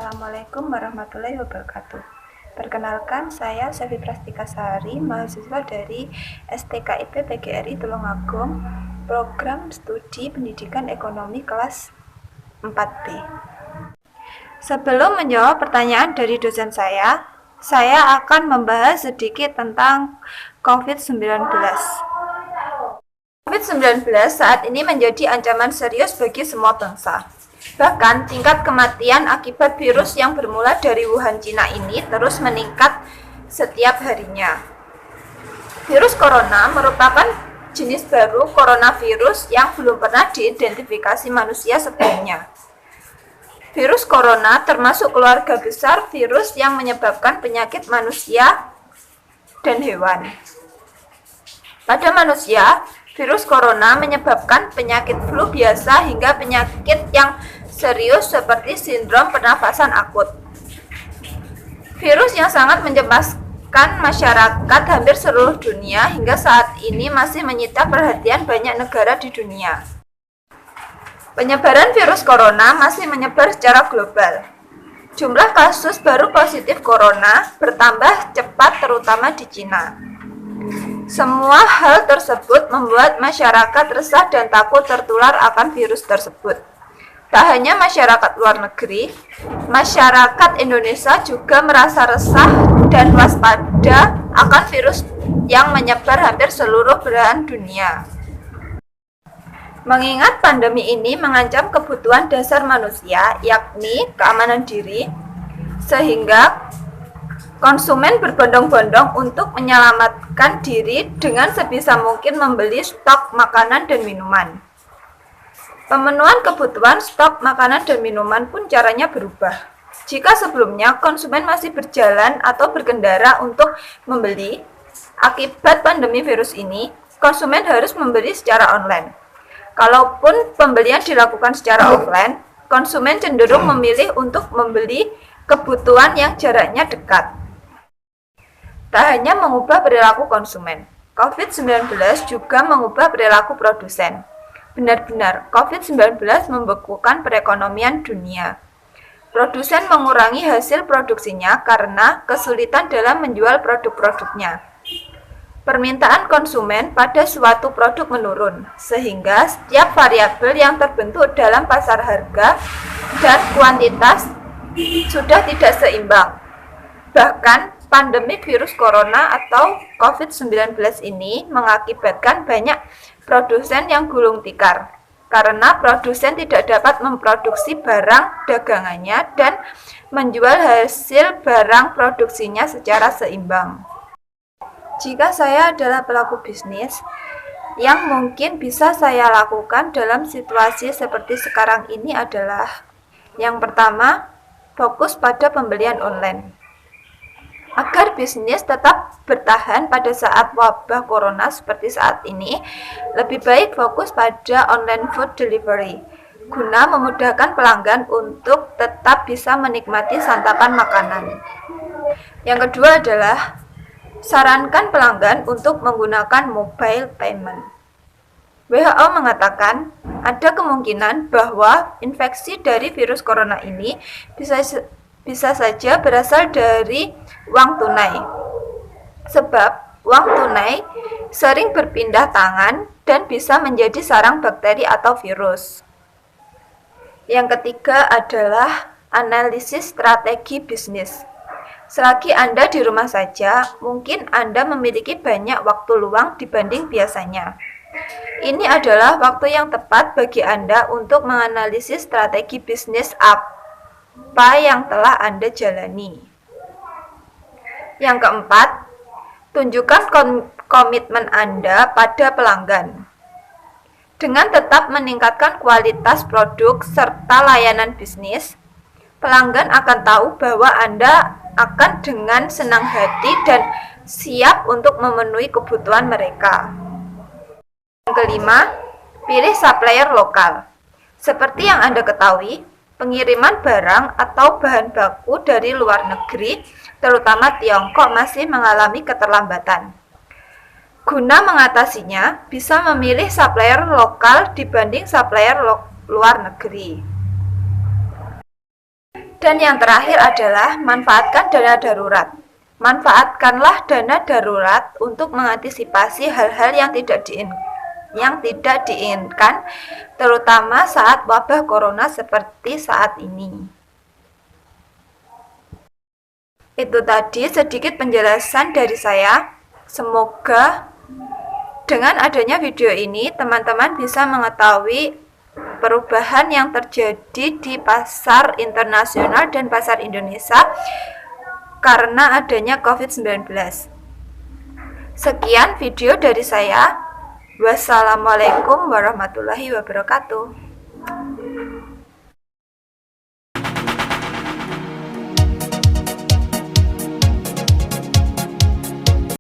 Assalamualaikum warahmatullahi wabarakatuh. Perkenalkan, saya Selvi Prastikasari, mahasiswa dari STKIP PGRI Tulungagung, Program Studi Pendidikan Ekonomi kelas 4B. Sebelum menjawab pertanyaan dari dosen saya akan membahas sedikit tentang COVID-19. COVID-19 saat ini menjadi ancaman serius bagi semua bangsa. Bahkan tingkat kematian akibat virus yang bermula dari Wuhan, Cina ini terus meningkat setiap harinya. Virus corona merupakan jenis baru coronavirus yang belum pernah diidentifikasi manusia sebelumnya. Virus corona termasuk keluarga besar virus yang menyebabkan penyakit manusia dan hewan. Pada manusia, virus corona menyebabkan penyakit flu biasa hingga penyakit yang serius seperti sindrom pernafasan akut. Virus yang sangat mencemaskan masyarakat hampir seluruh dunia hingga saat ini masih menyita perhatian banyak negara di dunia. Penyebaran virus corona masih menyebar secara global. Jumlah kasus baru positif corona bertambah cepat terutama di Cina. Semua hal tersebut membuat masyarakat resah dan takut tertular akan virus tersebut. Tak hanya masyarakat luar negeri, masyarakat Indonesia juga merasa resah dan waspada akan virus yang menyebar hampir seluruh belahan dunia. Mengingat pandemi ini mengancam kebutuhan dasar manusia, yakni keamanan diri, sehingga konsumen berbondong-bondong untuk menyelamatkan diri dengan sebisa mungkin membeli stok makanan dan minuman. Pemenuhan kebutuhan stok makanan dan minuman pun caranya berubah. Jika sebelumnya konsumen masih berjalan atau berkendara untuk membeli, akibat pandemi virus ini, konsumen harus membeli secara online. Kalaupun pembelian dilakukan secara offline, konsumen cenderung memilih untuk membeli kebutuhan yang jaraknya dekat. Tak hanya mengubah perilaku konsumen, COVID-19 juga mengubah perilaku produsen. Benar-benar, COVID-19 membekukan perekonomian dunia. Produsen mengurangi hasil produksinya karena kesulitan dalam menjual produk-produknya. Permintaan konsumen pada suatu produk menurun, sehingga setiap variabel yang terbentuk dalam pasar harga dan kuantitas sudah tidak seimbang. Bahkan, pandemi virus corona atau COVID-19 ini mengakibatkan banyak produsen yang gulung tikar karena produsen tidak dapat memproduksi barang dagangannya dan menjual hasil barang produksinya secara seimbang. Jika saya adalah pelaku bisnis, yang mungkin bisa saya lakukan dalam situasi seperti sekarang ini adalah yang pertama, fokus pada pembelian online. Agar bisnis tetap bertahan pada saat wabah corona seperti saat ini, lebih baik fokus pada online food delivery, guna memudahkan pelanggan untuk tetap bisa menikmati santapan makanan. Yang kedua adalah, sarankan pelanggan untuk menggunakan mobile payment. WHO mengatakan, ada kemungkinan bahwa infeksi dari virus corona ini bisa saja berasal dari uang tunai. Sebab uang tunai sering berpindah tangan dan bisa menjadi sarang bakteri atau virus. Yang ketiga adalah analisis strategi bisnis. Selagi Anda di rumah saja, mungkin Anda memiliki banyak waktu luang dibanding biasanya. Ini adalah waktu yang tepat bagi Anda untuk menganalisis strategi bisnis apa yang telah Anda jalani. Yang keempat, tunjukkan komitmen Anda pada pelanggan. Dengan tetap meningkatkan kualitas produk serta layanan bisnis, pelanggan akan tahu bahwa Anda akan dengan senang hati dan siap untuk memenuhi kebutuhan mereka. Yang kelima, pilih supplier lokal. Seperti yang Anda ketahui, pengiriman barang atau bahan baku dari luar negeri, terutama Tiongkok, masih mengalami keterlambatan. Guna mengatasinya, bisa memilih supplier lokal dibanding supplier luar negeri. Dan yang terakhir adalah manfaatkan dana darurat. Manfaatkanlah dana darurat untuk mengantisipasi hal-hal yang tidak diinginkan, terutama saat wabah corona seperti saat ini. Itu tadi sedikit penjelasan dari saya. Semoga dengan adanya video ini teman-teman bisa mengetahui perubahan yang terjadi di pasar internasional dan pasar Indonesia karena adanya COVID-19. Sekian video dari saya. Wassalamualaikum warahmatullahi wabarakatuh.